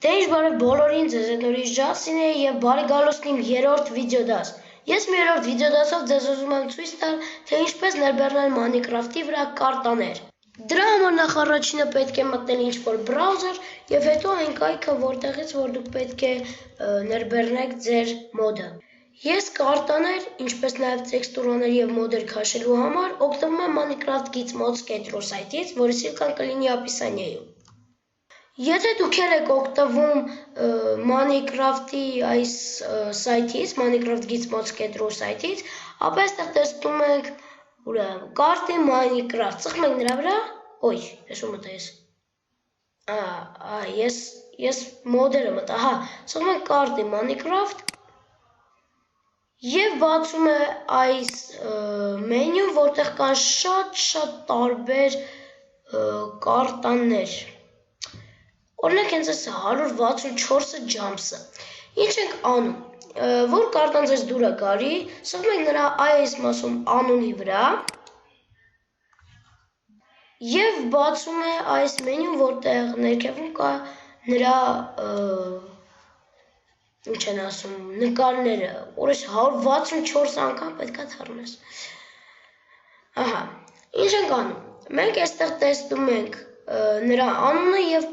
Դե ինչ բարև բոլորին, ձեզ հետ նորից Ջասին է և բարի գալուստ իմ երրորդ վիդեոդաս։ Ես մի երրորդ վիդեոդասով ձեզ ուզում եմ ցույց տալ, թե ինչպես ներբեռնել Minecraft-ի վրա կարտաներ։ Դրա համար նախ առաջինը պետք է մտնել ինչ-որ բրաուզեր և հետո այն կայքը, որտեղից որ դուք պետք է ներբեռնեք ձեր մոդը։ Ես կարտաներ, ինչպես նաև տեքստուրաներ և մոդեր քաշելու համար օգտվում եմ Minecraft Gizmods.ru սայթից, որի սիլկան կլինի описаниеում։ Եթե դուք եք օգտվում Minecraft-ի այս սայթից, Minecraft Gizmods.ru սայթից, ապա այստեղ տեսնում ենք կարտի Minecraft, ծխում ենք նրա վրա, ոյ, ես ու մտա ես մոդերը մտա, ծխում ենք կարտի Minecraft և բացում է այս մենյուն, որտեղ կան շատ տարբեր կարտաներ։ Օրինակ հենց այս 164-ը ջամփսը։ Ինչ ենք անում, որ կարտան ձեզ դուր է գալի, սխում ենք նրա այս մասում անունի վրա և բացում է այս մենյուն, որտեղ ներքևում կա նրա ինչ են ասում, նկարները, որ այս 164 անգամ պետք է թռնես։ Ինչ ենք անում, մենք այստեղ տեսնում ենք նրա անունը և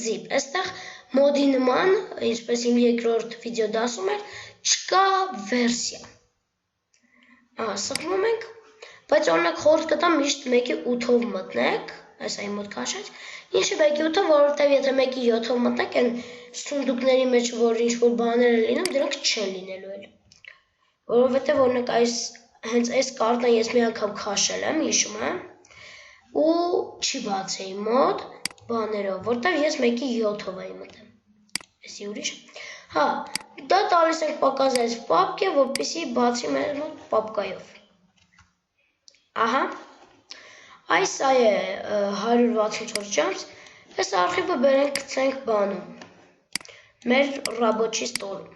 .zip, այստեղ մոդի նման, ինչպես իմ երկրորդ վիդեոդասում էր, չկա վերսիա։ Սխվում ենք, բայց օրինակ խորհուրդ կտամ միշտ 1.8-ով մտնեք, այս այն մոտ քաշեց, ինչը 1.8-ով, որովհետև եթե 1.7-ով մտնեք, այն սունդուկների մեջ, որ ինչ-որ բաներ են լինում, դրանք չեն լինելու էլ։ Որովհետև օրինակ հենց այս կարտան ես մի անգամ քաշել եմ, հիշում եմ, ու չի բացեի մոտ բաներով, որտեղ ես 1.7-ով էի մտել։ Էսի ուրիշ։ Դա տալիս ենք պակասած պապկե, որպեսզի բացի մեր մոտ պապկայով։ Այս է 164 ջամփս, այս արխիվը բերենք գցենք բանում, մեր ռաբոչի ստորում։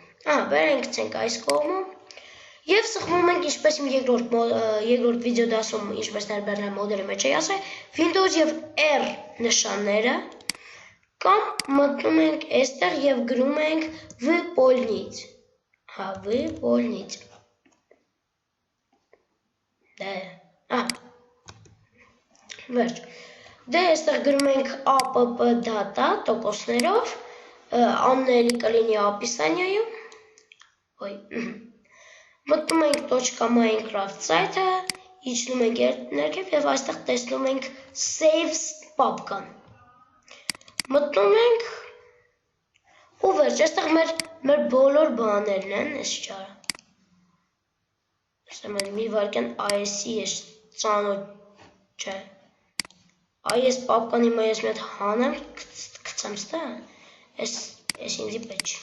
Բերենք գցենք այս կողմում և սխվում ենք, ինչպես իմ երկրորդ վիդեոդասում, ինչպես ներբեռնել մոդերի մեջ էի ասել, Windows և R նշանները, կամ մտնում ենք այստեղ և գրում ենք Vypolnit, Vypolnit, վերջ, դե այստեղ գրում ենք app data տոկոսներով, անունը կլինի описаниеում, մտնում ենք .minecraft սայթը, իջնում ենք ներքև և այստեղ տեսնում ենք saves պապկան, մտնում ենք ու վերջ, այստեղ մեր բոլոր բաներն են, ես չարա, մի վարկյան IS-ի ես ծանոթ չէ, այս պապկան հիմա ես մի հատ հանեմ, կծեմ ստա, ես ինձի պետք չի։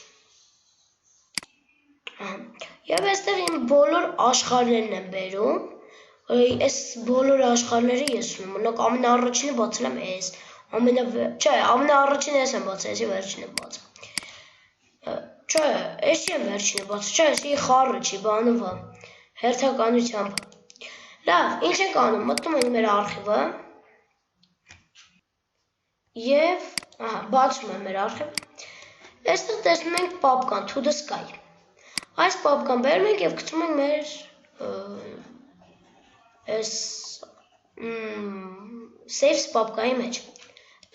Եվ այստեղ իմ բոլոր աշխարհներն եմ բերում, այս բոլոր աշխարհները ես ունեմ, օրինակ ամենաառաջինը բացել եմ այս, ամենաառաջինը ես եմ բացել, էսի վերջինը բացել։ Չէ, էսի եմ վերջինը բացել, չէ, էսի խառը չի, բանով է, հերթականությամբ։ Լավ, ինչ ենք անում, մտնում ենք մեր արխիվը և բացում եմ մեր արխիվը, այստեղ տեսնում ենք պապկան to the sky, այս պապկան բերում ենք և գցում ենք մեր saves պապկայի մեջ,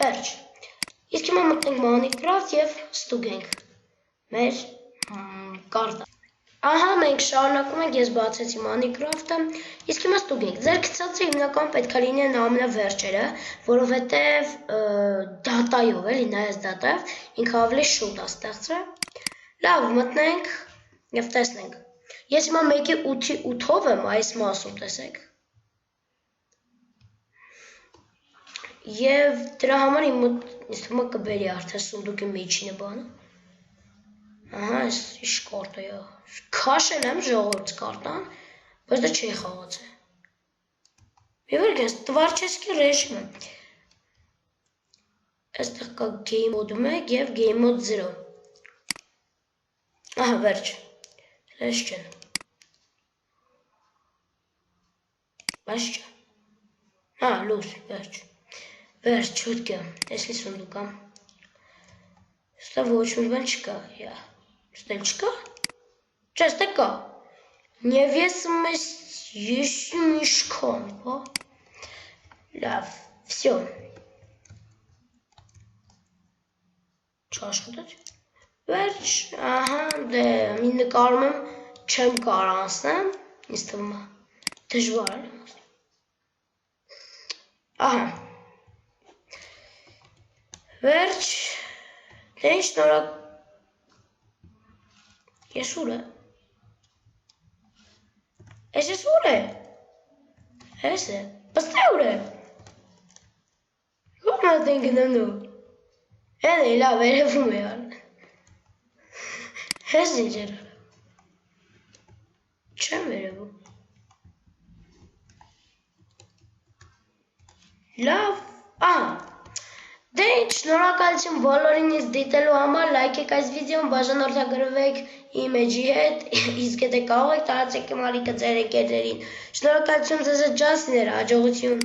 վերջ, իսկ հիմա մտնենք Minecraft և ստուգենք մեր կարտը։ Մենք շարունակում ենք, ես բացեցի Minecraft-ը, իսկ հիմա ստուգենք, ձեր գցածը հիմնական պետք է լինեն ամենավերջերը, որովհետև դատայով էլի, նայած դատայով, ինքը ավելի շուտ է ստեղծվել։ Լավ, մտնենք և տեսնենք։ Ես հիմա 1.8-ով եմ այս մասում, տեսեք։ Եվ դրա համար իմ մոտ կբերի արդեն սունդուկի միջինը բանը։ Այս ինչ կարտա է, քաշել եմ ժողովուրդ կարտան, բայց դա չի խաղացել։ Մի վարկես, տվարչեսկի ռեժիմը։ Այստեղ կա game mode 1 և game mode 0։ Վերջ, լես չեն։ Բայց չէ։ Լուս, վերջ։ Վերջ, չուտկը, էսլի սունդուկա։ Ստե ոչ մի բան չկա, ստե չկա, չէ, ստե կա, ես միշքան, լավ, վսյո, չաշխատաչ, վերջ, ահա, դե, մի նկարում եմ, չեմ կար անսնեմ, ինձ թվում է, դժվար եմ ասնեմ, ահա, վերջ, դե ինչ նորակ, ես ուր է, ես ուր է, ես է, պստե ուր է, որ մատ են գնեմ նու, են է լավ երևում է ան, ես ինչ էր արը, չեմ երևում, լավ, ահա, դե ինչ, շնորհակալություն բոլորին ինձ դիտելու համար, լայքեք այս վիդեոն, բաժանորդագրվեք իմ էջի հետ, իսկ եթե կարող եք տարածեք իմ ալիքը ձեր ընկերներին, շնորհակալություն ձեզ ջասիներ, հաջողություն։